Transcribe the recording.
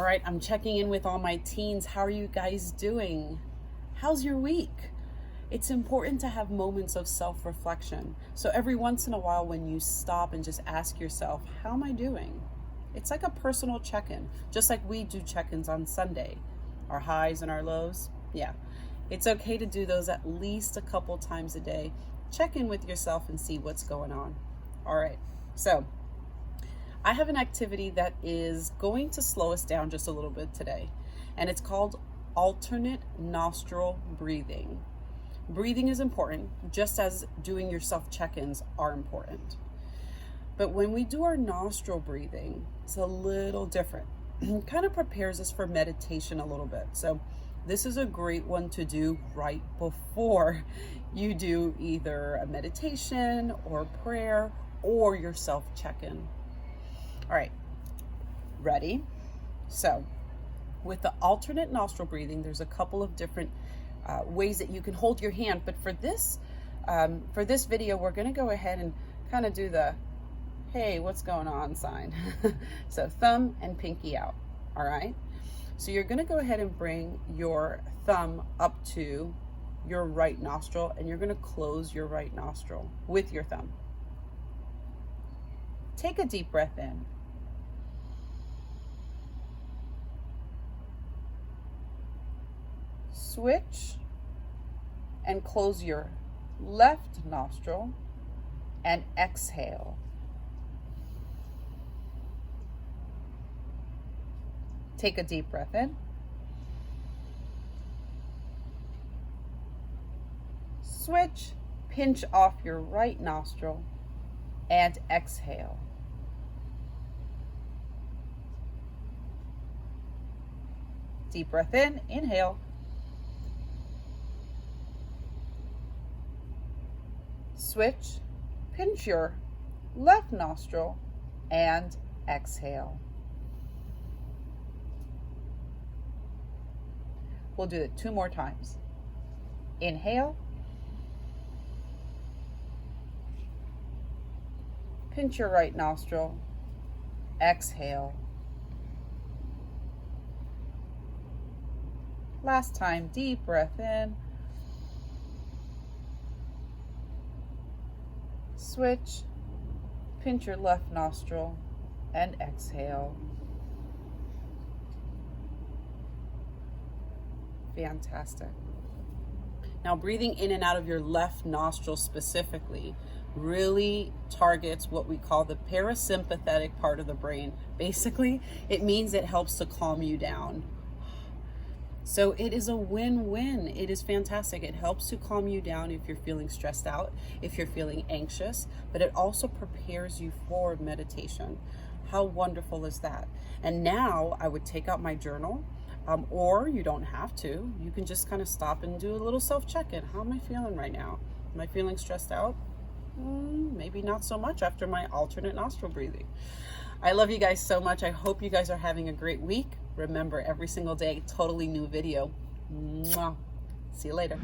right, I'm checking in with all my teens. How are you guys doing? How's your week? It's important to have moments of self-reflection. So every once in a while when you stop and just ask yourself, how am I doing? It's like a personal check-in, just like we do check-ins on Sunday. Our highs and our lows. Yeah, it's okay to do those at least a couple times a day. Check in with yourself and see what's going on. All right, so I have an activity that is going to slow us down just a little bit today, and it's called alternate nostril breathing. Breathing is important, just as doing your self check-ins are important. But when we do our nostril breathing, it's a little different. It kind of prepares us for meditation a little bit. So this is a great one to do right before you do either a meditation or prayer or your self check-in. All right, ready? So with the alternate nostril breathing, there's a couple of different ways that you can hold your hand. But for this video, we're going to go ahead and kind of do the, hey, what's going on sign. So thumb and pinky out. All right. So you're going to go ahead and bring your thumb up to your right nostril, and you're going to close your right nostril with your thumb. Take a deep breath in. Switch and close your left nostril and exhale. Take a deep breath in. Switch, pinch off your right nostril and exhale. Deep breath in, inhale. Switch, pinch your left nostril and exhale. We'll do it 2 more times. Inhale. Pinch your right nostril. Exhale. Last time, deep breath in. Switch, pinch your left nostril and exhale. Fantastic. Now breathing in and out of your left nostril specifically really targets what we call the parasympathetic part of the brain. Basically, it means it helps to calm you down. So it is a win-win. It is fantastic. It helps to calm you down if you're feeling stressed out, if you're feeling anxious, but it also prepares you for meditation. How wonderful is that? And now I would take out my journal, or you don't have to. You can just kind of stop and do a little self-check-in. How am I feeling right now? Am I feeling stressed out? Maybe not so much after my alternate nostril breathing. I love you guys so much. I hope you guys are having a great week. Remember, every single day, totally new video. Mwah. See you later.